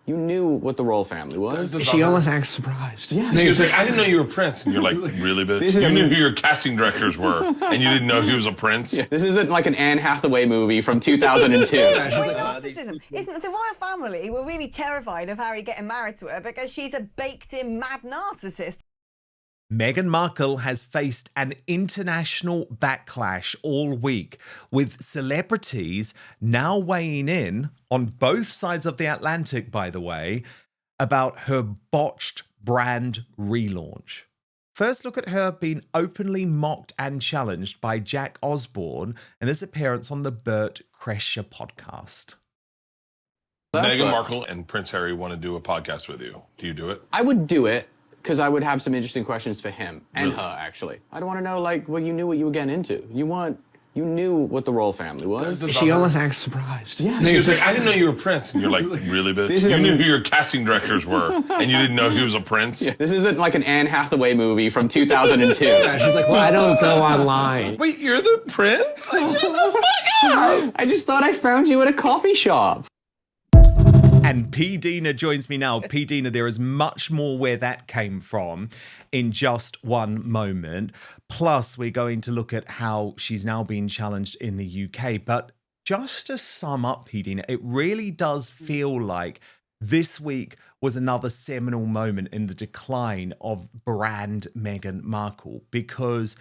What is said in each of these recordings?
You knew what the royal family was. She almost acts surprised. Yeah. She was like, I didn't know you were a prince. And you're like, really, bitch? You knew who your casting directors were, and you didn't know he was a prince? Yeah, this isn't like an Anne Hathaway movie from 2002. Narcissism. Isn't the royal family were really terrified of Harry getting married to her because she's a baked-in mad narcissist. Meghan Markle has faced an international backlash all week, with celebrities now weighing in on both sides of the Atlantic, by the way, about her botched brand relaunch. First, look at her being openly mocked and challenged by Jack Osborne in this appearance on the Bert Kreischer podcast. Meghan Markle and Prince Harry want to do a podcast with you. Do you do it? I would do it because I would have some interesting questions for him and her, actually. I'd want to know, like, well, you knew what you were getting into. You knew what the royal family was. She almost acts surprised. Yeah. She was like, I didn't know you were a prince. And you're like, really, bitch? You knew who your casting directors were, and you didn't know he was a prince? Yeah, this isn't like an Anne Hathaway movie from 2002. She's like, well, I don't go online. Wait, you're the prince? I just thought I found you at a coffee shop. And P-Dina joins me now. P-Dina, there is much more where that came from in just one moment. Plus, we're going to look at how she's now being challenged in the UK. But just to sum up, P-Dina, it really does feel like this week was another seminal moment in the decline of brand Meghan Markle, because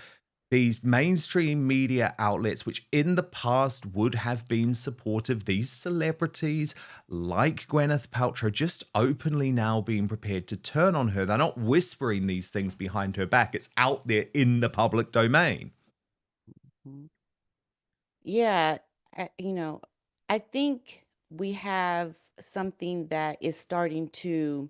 these mainstream media outlets, which in the past would have been supportive, these celebrities like Gwyneth Paltrow just openly now being prepared to turn on her. They're not whispering these things behind her back. It's out there in the public domain. Yeah, I think we have something that is starting to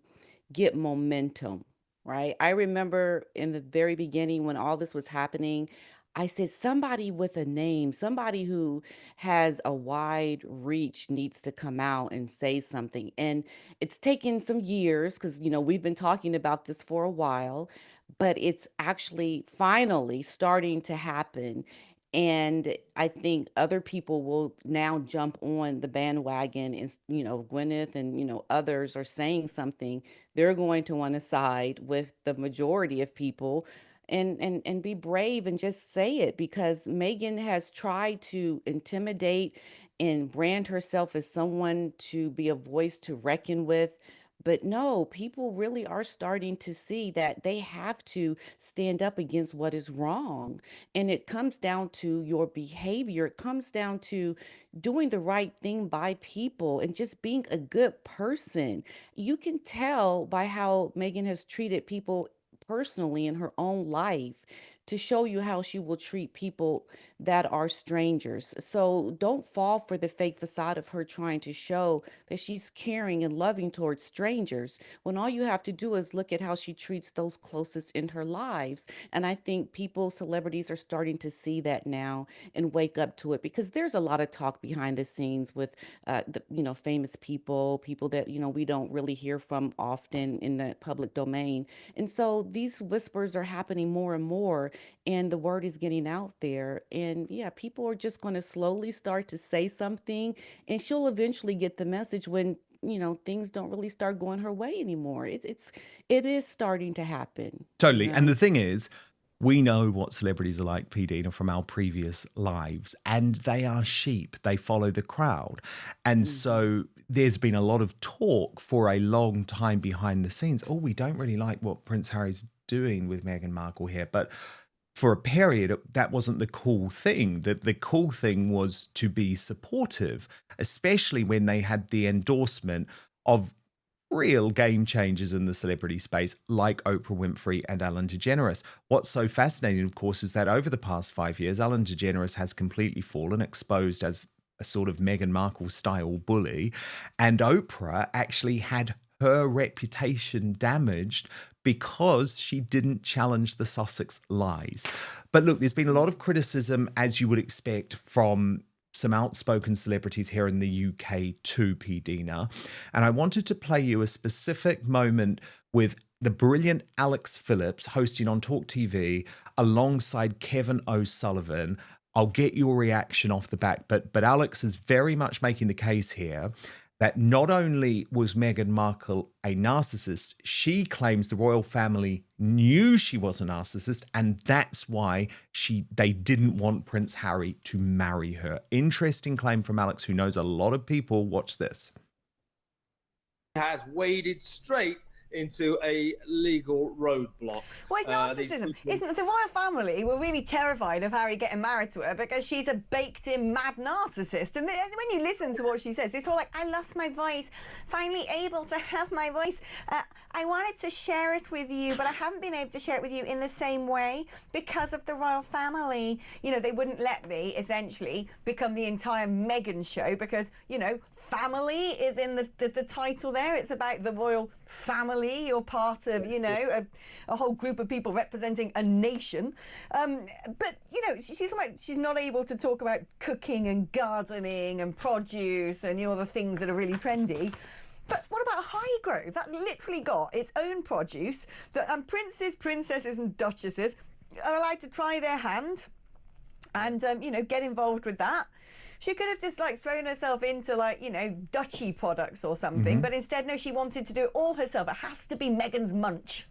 get momentum. Right. I remember in the very beginning when all this was happening, I said somebody with a name, somebody who has a wide reach needs to come out and say something. And it's taken some years because, we've been talking about this for a while, but it's actually finally starting to happen. And I think other people will now jump on the bandwagon, and Gwyneth and others are saying something. They're going to want to side with the majority of people and be brave and just say it, because Meghan has tried to intimidate and brand herself as someone to be a voice to reckon with. But no, people really are starting to see that they have to stand up against what is wrong. And it comes down to your behavior. It comes down to doing the right thing by people and just being a good person. You can tell by how Meghan has treated people personally in her own life to show you how she will treat people that are strangers. So don't fall for the fake facade of her trying to show that she's caring and loving towards strangers, when all you have to do is look at how she treats those closest in her lives. And I think celebrities are starting to see that now and wake up to it, because there's a lot of talk behind the scenes with famous people that we don't really hear from often in the public domain. And so these whispers are happening more and more, and the word is getting out there. And yeah, people are just going to slowly start to say something, and she'll eventually get the message when things don't really start going her way anymore. It is starting to happen. Totally. And the thing is, we know what celebrities are like, P-Dina, from our previous lives, and they are sheep. They follow the crowd. And so there's been a lot of talk for a long time behind the scenes. Oh, we don't really like what Prince Harry's doing with Meghan Markle here. But for a period, that wasn't the cool thing. The cool thing was to be supportive, especially when they had the endorsement of real game changers in the celebrity space like Oprah Winfrey and Ellen DeGeneres. What's so fascinating, of course, is that over the past 5 years, Ellen DeGeneres has completely fallen, exposed as a sort of Meghan Markle style bully, and Oprah actually had her reputation damaged because she didn't challenge the Sussex lies. But look, there's been a lot of criticism, as you would expect, from some outspoken celebrities here in the UK too, P-Dina. And I wanted to play you a specific moment with the brilliant Alex Phillips hosting on Talk TV alongside Kevin O'Sullivan. I'll get your reaction off the back, but Alex is very much making the case here that not only was Meghan Markle a narcissist, she claims the royal family knew she was a narcissist, and that's why they didn't want Prince Harry to marry her. Interesting claim from Alex, who knows a lot of people. Watch this. Has waded straight into a legal roadblock. Well, it's narcissism. Isn't the royal family were really terrified of Harry getting married to her because she's a baked-in mad narcissist. And when you listen to what she says, it's all like, I lost my voice, finally able to have my voice. I wanted to share it with you, but I haven't been able to share it with you in the same way because of the royal family. You know, they wouldn't let me, essentially, become the entire Meghan show because, you know, family is in the title there. It's about the royal family. You're part of, you know, a whole group of people representing a nation. But, you know, she's not able to talk about cooking and gardening and produce and, you know, the things that are really trendy. But what about Highgrove? That's literally got its own produce. And princes, princesses and duchesses are allowed to try their hand and, you know, get involved with that. She could have just like thrown herself into like, you know, duchy products or something, but instead, no, she wanted to do it all herself. It has to be Meghan's munch.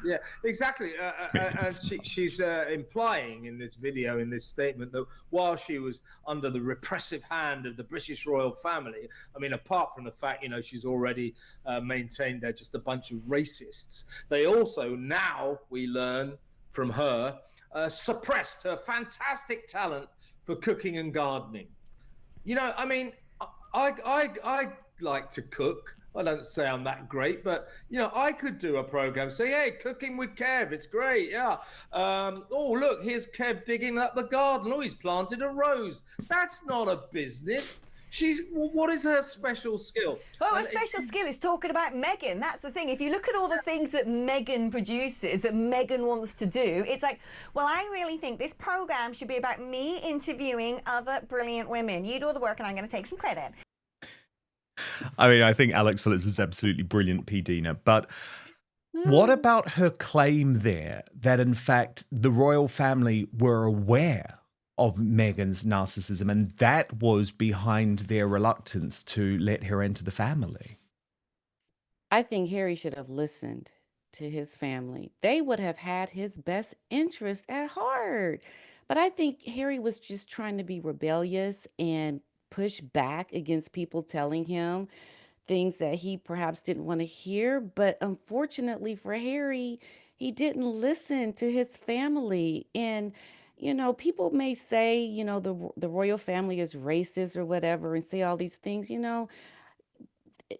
Yeah, exactly. And she's implying in this video, in this statement, that while she was under the repressive hand of the British royal family, I mean, apart from the fact, you know, she's already maintained they're just a bunch of racists, they also now, we learn from her, suppressed her fantastic talent for cooking and gardening. You know, I mean, I like to cook. I don't say I'm that great, but, you know, I could do a program, say, hey, cooking with Kev, it's great, yeah. Oh, look, here's Kev digging up the garden. Oh, he's planted a rose. That's not a business. What is her special skill? Oh, her special skill is talking about Meghan. That's the thing. If you look at all the things that Meghan produces, that Meghan wants to do, it's like, well, I really think this program should be about me interviewing other brilliant women. You do all the work and I'm going to take some credit. I mean, I think Alex Phillips is absolutely brilliant, P-Dina, but what about her claim there that, in fact, the royal family were aware of Meghan's narcissism and that was behind their reluctance to let her into the family? I think Harry should have listened to his family. They would have had his best interest at heart. But I think Harry was just trying to be rebellious and push back against people telling him things that he perhaps didn't want to hear. But unfortunately for Harry, he didn't listen to his family. And, you know, people may say, you know, the royal family is racist or whatever and say all these things. You know,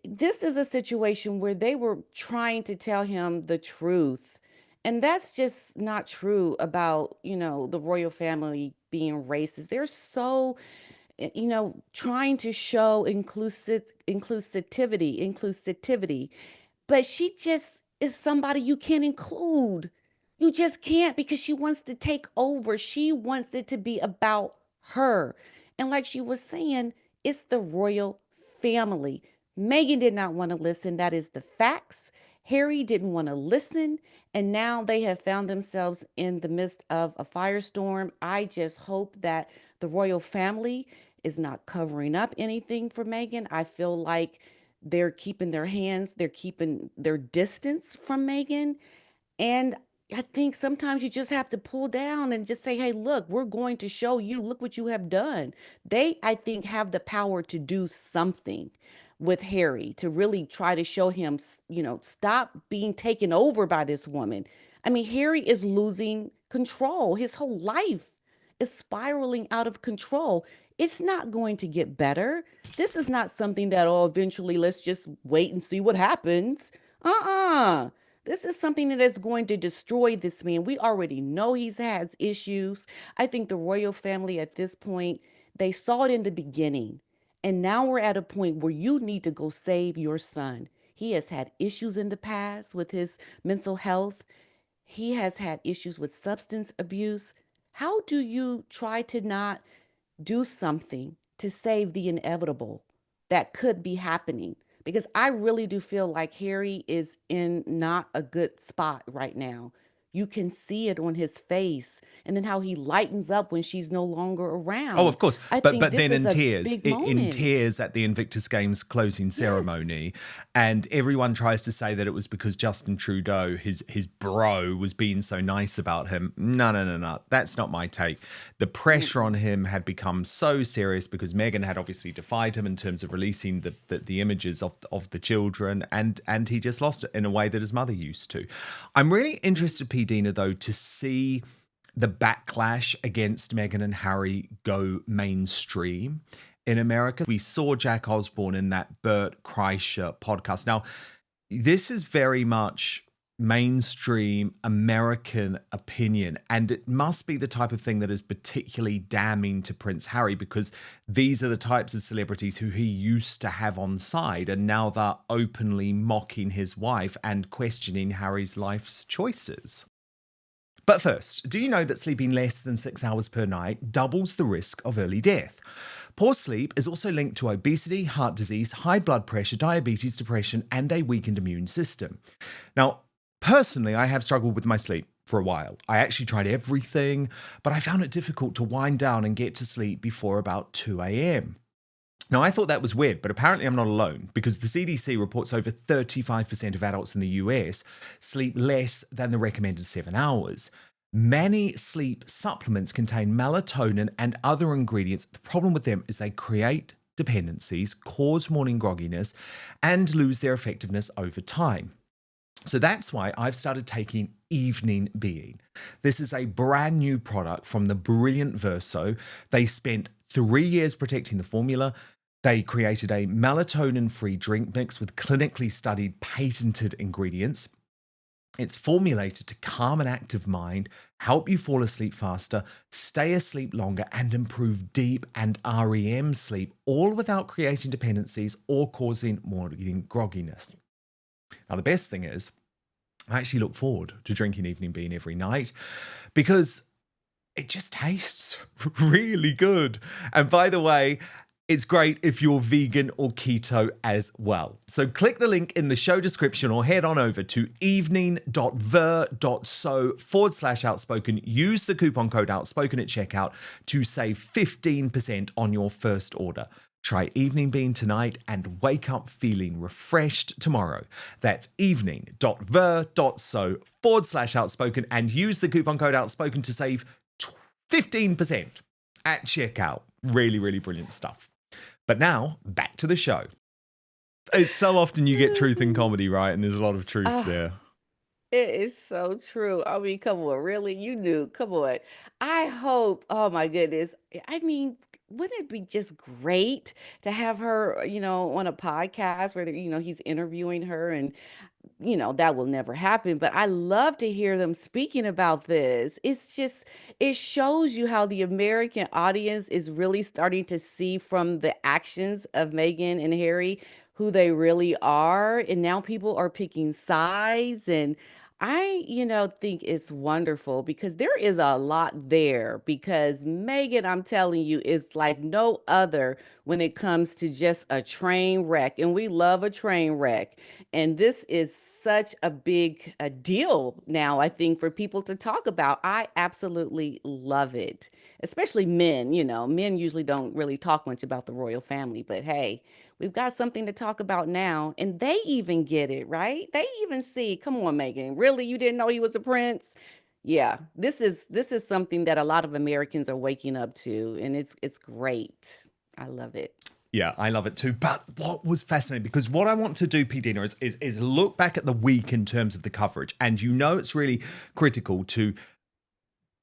this is a situation where they were trying to tell him the truth. And that's just not true about, you know, the royal family being racist. They're so, you know, trying to show inclusivity, but she just is somebody you can't include. You just can't because she wants to take over. She wants it to be about her. And like she was saying, it's the royal family. Meghan did not want to listen. That is the facts. Harry didn't want to listen. And now they have found themselves in the midst of a firestorm. I just hope that the royal family is not covering up anything for Meghan. I feel like they're keeping their hands, they're keeping their distance from Meghan. And I think sometimes you just have to pull down and just say, hey, look, we're going to show you, look what you have done. They, I think, have the power to do something with Harry to really try to show him, you know, stop being taken over by this woman. I mean, Harry is losing control. His whole life is spiraling out of control. It's not going to get better. This is not something that, oh, eventually let's just wait and see what happens. This is something that is going to destroy this man. We already know he's had issues. I think the royal family at this point, they saw it in the beginning. And now we're at a point where you need to go save your son. He has had issues in the past with his mental health. He has had issues with substance abuse. How do you try to not do something to save the inevitable that could be happening? Because I really do feel like Harry is in not a good spot right now. you can see it on his face, and then how he lightens up when she's no longer around. Oh, of course. I But think but this then is in a tears, big in moment. tears at the Invictus Games closing ceremony, and everyone tries to say that it was because Justin Trudeau, his bro, was being so nice about him. No. That's not my take. The pressure on him had become so serious because Meghan had obviously defied him in terms of releasing the images of the children, and he just lost it in a way that his mother used to. I'm really interested, P-Dina, though, to see the backlash against Meghan and Harry go mainstream in America. We saw Jack Osborne in that Bert Kreischer podcast. Now, this is very much mainstream American opinion, and it must be the type of thing that is particularly damning to Prince Harry, because these are the types of celebrities who he used to have on side, and now they're openly mocking his wife and questioning Harry's life's choices. But first, do you know that sleeping less than 6 hours per night doubles the risk of early death? Poor sleep is also linked to obesity, heart disease, high blood pressure, diabetes, depression, and a weakened immune system. Now, personally, I have struggled with my sleep for a while. I actually tried everything, but I found it difficult to wind down and get to sleep before about 2 a.m. Now, I thought that was weird, but apparently I'm not alone, because the CDC reports over 35% of adults in the US sleep less than the recommended 7 hours. Many sleep supplements contain melatonin and other ingredients. The problem with them is they create dependencies, cause morning grogginess, and lose their effectiveness over time. So that's why I've started taking Evening Being. This is a brand new product from the brilliant Verso. They spent 3 years protecting the formula. They created a melatonin-free drink mix with clinically studied, patented ingredients. It's formulated to calm an active mind, help you fall asleep faster, stay asleep longer, and improve deep and REM sleep, all without creating dependencies or causing morning grogginess. Now, the best thing is, I actually look forward to drinking Evening Bean every night because it just tastes really good. And by the way, it's great if you're vegan or keto as well. So click the link in the show description or head on over to evening.ver.so/outspoken. Use the coupon code outspoken at checkout to save 15% on your first order. Try Evening Bean tonight and wake up feeling refreshed tomorrow. That's evening.ver.so/outspoken and use the coupon code outspoken to save 15% at checkout. Really, really brilliant stuff. But now, back to the show. It's so often you get truth in comedy, right? And there's a lot of truth there. It is so true. I mean, come on, really? You knew. Come on. I hope, oh my goodness. I mean, wouldn't it be just great to have her, on a podcast where, he's interviewing her, and, that will never happen. But I love to hear them speaking about this. It's just, it shows you how the American audience is really starting to see from the actions of Meghan and Harry who they really are. And now people are picking sides. And I, think it's wonderful because there is a lot there, because Meghan, I'm telling you, is like no other when it comes to just a train wreck. And we love a train wreck. And this is such a big deal now, I think, for people to talk about. I absolutely love it, especially men. Men usually don't really talk much about the royal family, but hey, we've got something to talk about now, and they even get it, right? They even see, come on, Meghan, really? You didn't know he was a prince? Yeah, this is something that a lot of Americans are waking up to, and it's great. I love it. Yeah, I love it too. But what was fascinating, because what I want to do, P-Dina, is look back at the week in terms of the coverage. And it's really critical to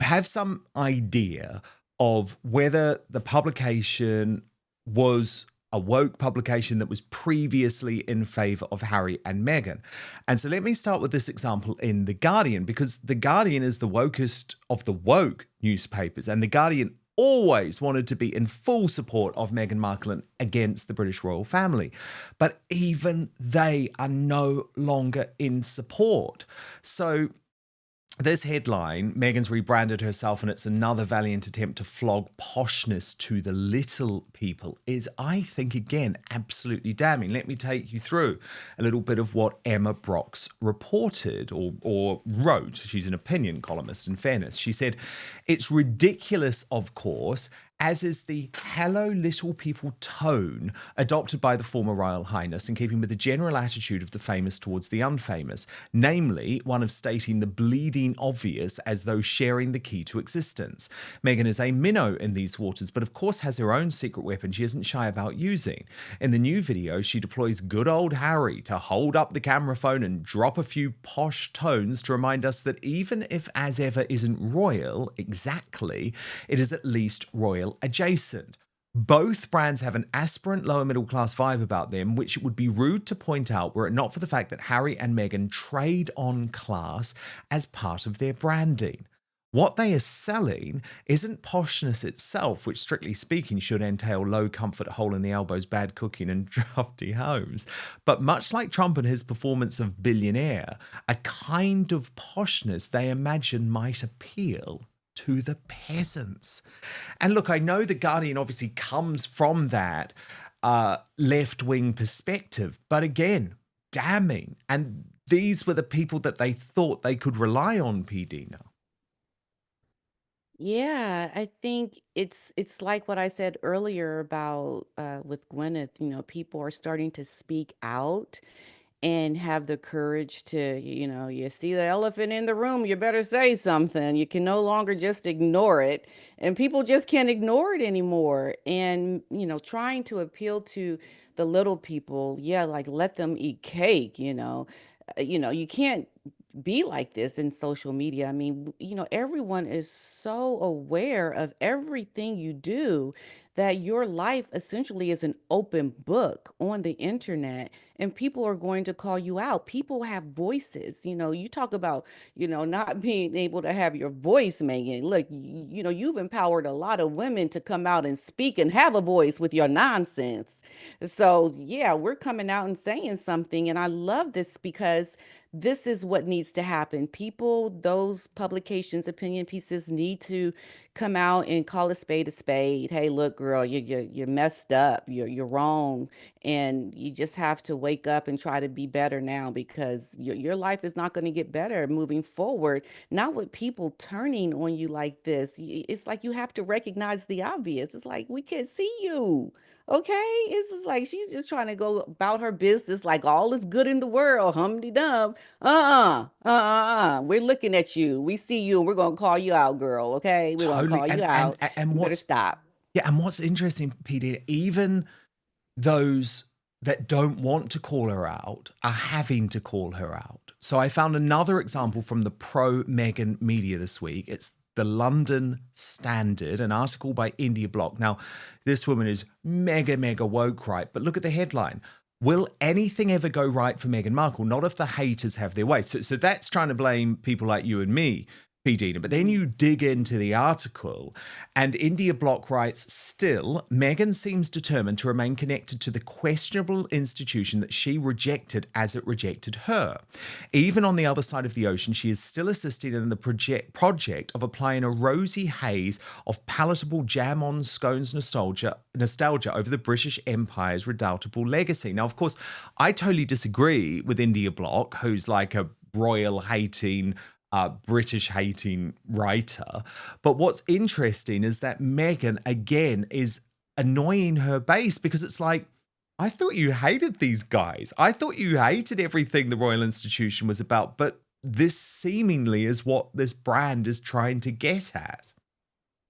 have some idea of whether the publication was a woke publication that was previously in favor of Harry and Meghan. And so let me start with this example in The Guardian, because The Guardian is the wokest of the woke newspapers, and The Guardian always wanted to be in full support of Meghan Markle and against the British royal family. But even they are no longer in support. So this headline, Meghan's rebranded herself and it's another valiant attempt to flog poshness to the little people, is, I think, again, absolutely damning. Let me take you through a little bit of what Emma Brox reported or wrote. She's an opinion columnist, in fairness. She said, "It's ridiculous, of course, as is the hello little people tone adopted by the former Royal Highness in keeping with the general attitude of the famous towards the unfamous, namely one of stating the bleeding obvious as though sharing the key to existence. Meghan is a minnow in these waters, but of course has her own secret weapon she isn't shy about using. In the new video, she deploys good old Harry to hold up the camera phone and drop a few posh tones to remind us that even if as ever isn't royal exactly, it is at least royal adjacent. Both brands have an aspirant lower middle class vibe about them, which it would be rude to point out were it not for the fact that Harry and Meghan trade on class as part of their branding. What they are selling isn't poshness itself, which strictly speaking should entail low comfort, hole in the elbows, bad cooking and drafty homes, but much like Trump and his performance of Billionaire, a kind of poshness they imagine might appeal to the peasants." And look, I know The Guardian obviously comes from that left-wing perspective, but again, damning. And these were the people that they thought they could rely on, P-Dina. Yeah, I think it's like what I said earlier about with Gwyneth, people are starting to speak out and have the courage to, you see the elephant in the room, you better say something. You can no longer just ignore it. And people just can't ignore it anymore. And, trying to appeal to the little people, yeah, like let them eat cake, you can't be like this in social media. I mean, everyone is so aware of everything you do that your life essentially is an open book on the internet, and people are going to call you out. People have voices. You talk about, not being able to have your voice, Megan. Look, you've empowered a lot of women to come out and speak and have a voice with your nonsense. So, yeah, we're coming out and saying something, and I love this because this is what needs to happen. People, those publications, opinion pieces need to come out and call a spade a spade. Hey, look, girl, you're messed up. You're wrong, and you just have to wake up and try to be better now because your life is not going to get better moving forward. Not with people turning on you like this. It's like you have to recognize the obvious. It's like we can't see you. Okay, it's just like she's just trying to go about her business like all is good in the world, humdy dum. We're looking at you. We see you, and we're gonna call you out, girl. Okay, we're gonna Totally. call you out. You better stop. Yeah, and what's interesting, Peter, even those that don't want to call her out are having to call her out. So I found another example from the pro-Meghan media this week. It's the London Standard, an article by India Block. Now, this woman is mega woke, right? But look at the headline. Will anything ever go right for Meghan Markle? Not if the haters have their way. So that's trying to blame people like you and me, P-Dina. But then you dig into the article, and India Block writes, still, Meghan seems determined to remain connected to the questionable institution that she rejected as it rejected her. Even on the other side of the ocean, she is still assisting in the project of applying a rosy haze of palatable jam-on scones nostalgia over the British Empire's redoubtable legacy. Now, of course, I totally disagree with India Block, who's like a royal-hating, British-hating writer. But what's interesting is that Meghan, again, is annoying her base because it's like, I thought you hated these guys. I thought you hated everything the Royal Institution was about, but this seemingly is what this brand is trying to get at.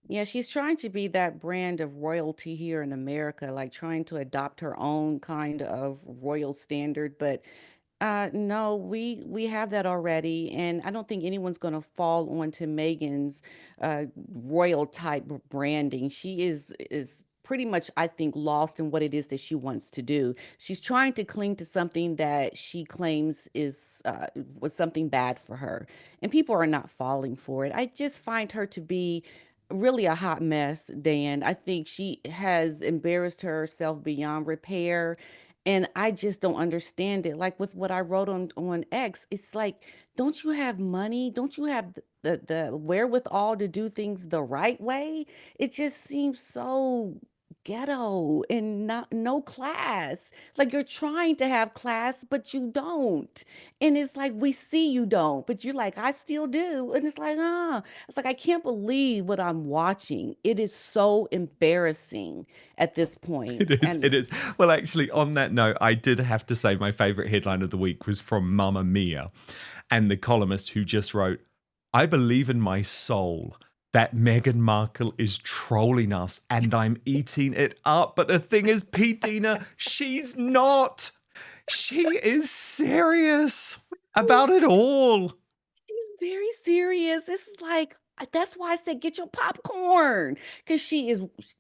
Yeah, she's trying to be that brand of royalty here in America, like trying to adopt her own kind of royal standard. But no, we have that already, and I don't think anyone's going to fall onto Megan's royal type branding. She is pretty much, I think, lost in what it is that she wants to do. She's trying to cling to something that she claims is was something bad for her, and people are not falling for it. I just find her to be really a hot mess, Dan. I think she has embarrassed herself beyond repair. And I just don't understand it. Like with what I wrote on X, it's like, don't you have money? Don't you have the wherewithal to do things the right way? It just seems so ghetto and not no class. Like you're trying to have class, but you don't. And it's like we see you don't, but you're like, I still do. And it's like, it's like I can't believe what I'm watching. It is so embarrassing at this point. It is. And It is. Well, actually, on that note, I did have to say my favorite headline of the week was from Mamma Mia, and the columnist who just wrote, I believe in my soul that Meghan Markle is trolling us and I'm eating it up. But the thing is, P-Dina, she's not. She is serious about it all. she's very serious. It's like that's why I said get your popcorn because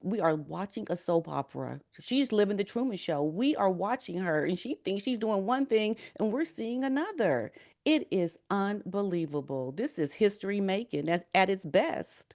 we are watching a soap opera. She's living the Truman Show. We are watching her and she thinks she's doing one thing and we're seeing another. It is unbelievable. This is history making at its best.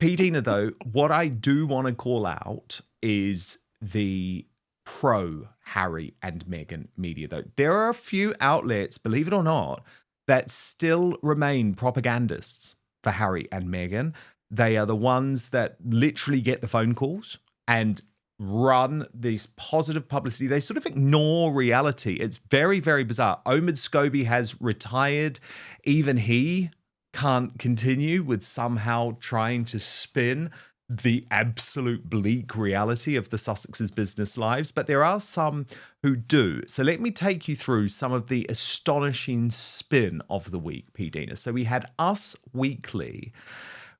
P-Dina, though, what I do want to call out is the pro Harry and Meghan media, though. There are a few outlets, believe it or not, that still remain propagandists for Harry and Meghan. They are the ones that literally get the phone calls and run this positive publicity. They sort of ignore reality. It's very, very bizarre. Omid Scobie has retired. Even he can't continue with somehow trying to spin the absolute bleak reality of the Sussexes' business lives, but there are some who do. So let me take you through some of the astonishing spin of the week, P-Dina. So we had Us Weekly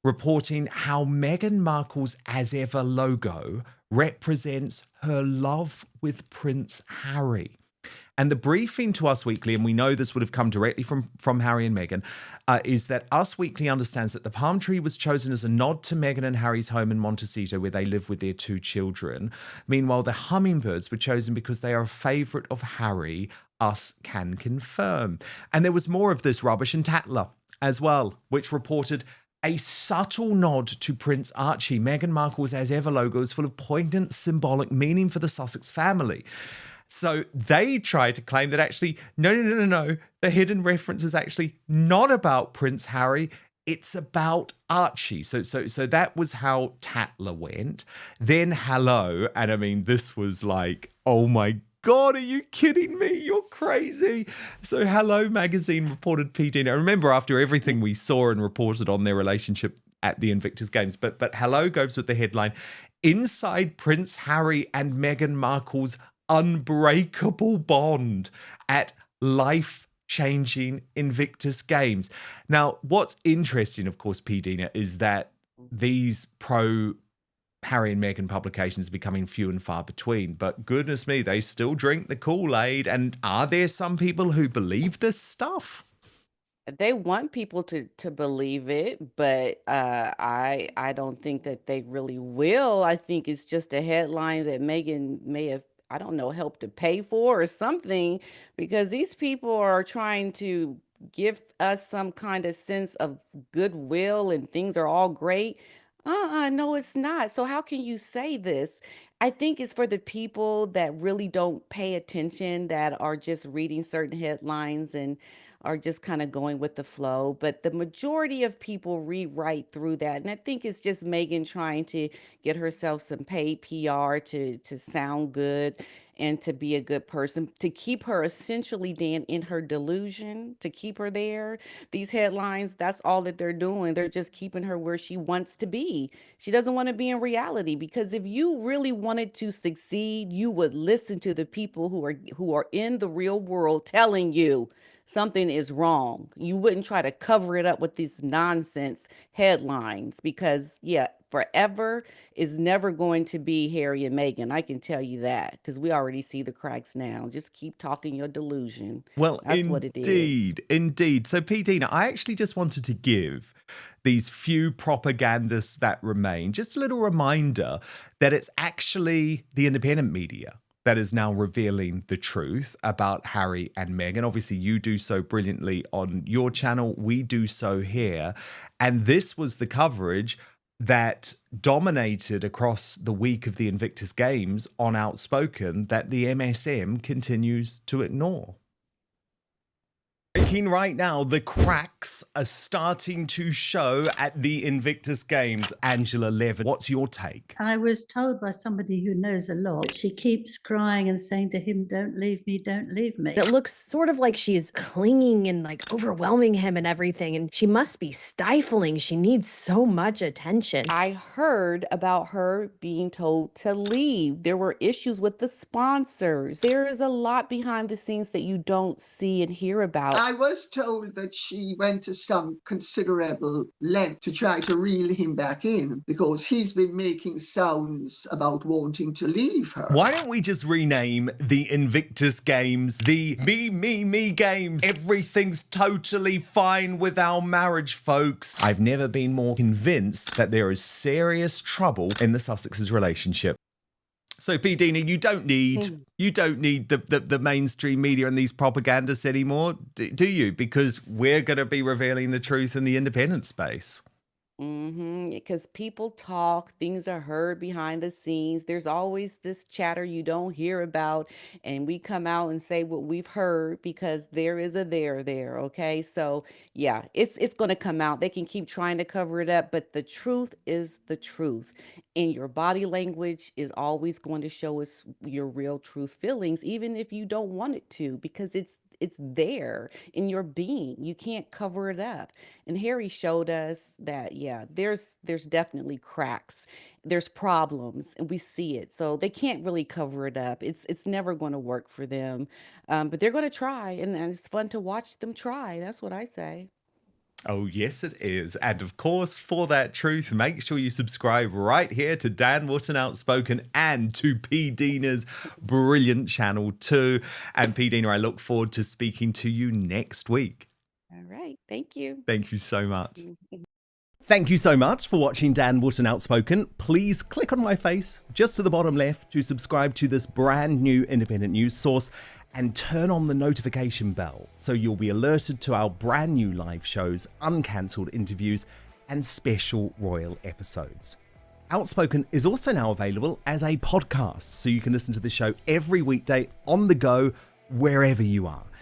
reporting how Meghan Markle's As Ever logo represents her love with Prince Harry. And the briefing to Us Weekly, and we know this would have come directly from Harry and Meghan, is that Us Weekly understands that the palm tree was chosen as a nod to Meghan and Harry's home in Montecito, where they live with their 2 children. Meanwhile, the hummingbirds were chosen because they are a favourite of Harry, Us can confirm. And there was more of this rubbish in Tatler as well, which reported a subtle nod to Prince Archie. Meghan Markle's As Ever logo is full of poignant symbolic meaning for the Sussex family. So they tried to claim that actually, no. The hidden reference is actually not about Prince Harry. It's about Archie. So that was how Tatler went. Then Hello, and I mean, this was like, oh my God, are you kidding me? You're crazy. So Hello magazine reported P-Dina. Remember, after everything we saw and reported on their relationship at the Invictus Games, but Hello goes with the headline, Inside Prince Harry and Meghan Markle's unbreakable bond at life-changing Invictus Games. Now, what's interesting, of course, P-Dina, is that these pro Harry and Meghan publications are becoming few and far between. But goodness me, they still drink the Kool-Aid. And are there some people who believe this stuff? They want people to believe it, but I don't think that they really will. I think it's just a headline that Meghan may have, I don't know, helped to pay for or something, because these people are trying to give us some kind of sense of goodwill and things are all great. No, it's not. So how can you say this? I think it's for the people that really don't pay attention, that are just reading certain headlines and are just kind of going with the flow. But the majority of people read right through that. And I think it's just Meghan trying to get herself some paid PR to sound good and to be a good person, to keep her essentially then in her delusion, to keep her there. These headlines, that's all that they're doing. They're just keeping her where she wants to be. She doesn't want to be in reality, because if you really wanted to succeed, you would listen to the people who are in the real world telling you something is wrong. You wouldn't try to cover it up with these nonsense headlines, because forever is never going to be Harry and Meghan. I can tell you that, because we already see the cracks now. Just keep talking your delusion. Well, that's what it is. Indeed. So, P-Dina, I actually just wanted to give these few propagandists that remain just a little reminder that it's actually the independent media that is now revealing the truth about Harry and Meghan. Obviously, you do so brilliantly on your channel. We do so here. And this was the coverage that dominated across the week of the Invictus Games on Outspoken that the MSM continues to ignore. Breaking right now, the cracks are starting to show at the Invictus Games. Angela Levin, what's your take? I was told by somebody who knows a lot, she keeps crying and saying to him, don't leave me, don't leave me. It looks sort of like she's clinging and like overwhelming him and everything. And she must be stifling. She needs so much attention. I heard about her being told to leave. There were issues with the sponsors. There is a lot behind the scenes that you don't see and hear about. I was told that she went to some considerable length to try to reel him back in because he's been making sounds about wanting to leave her. Why don't we just rename the Invictus Games the Me Games? Everything's totally fine with our marriage, folks. I've never been more convinced that there is serious trouble in the Sussexes' relationship. So, P-Dina, you don't need the mainstream media and these propagandists anymore, do you? Because we're going to be revealing the truth in the independent space. Because people talk, things are heard behind the scenes. There's always this chatter you don't hear about, and we come out and say what we've heard because there is a there, okay? So yeah, it's going to come out. They can keep trying to cover it up, but the truth is the truth. And your body language is always going to show us your real true feelings, even if you don't want it to, because it's there in your being. You can't cover it up. And Harry showed us that, yeah, there's definitely cracks. There's problems, and we see it. So they can't really cover it up. It's never going to work for them. But they're going to try, and it's fun to watch them try. That's what I say. Oh, yes, it is. And of course, for that truth, make sure you subscribe right here to Dan Wootton Outspoken and to P-Dina's brilliant channel too. And P-Dina, I look forward to speaking to you next week. All right. Thank you. Thank you so much. Thank you so much for watching Dan Wootton Outspoken. Please click on my face just to the bottom left to subscribe to this brand new independent news source and turn on the notification bell so you'll be alerted to our brand new live shows, uncancelled interviews, and special royal episodes. Outspoken is also now available as a podcast, so you can listen to the show every weekday on the go, wherever you are.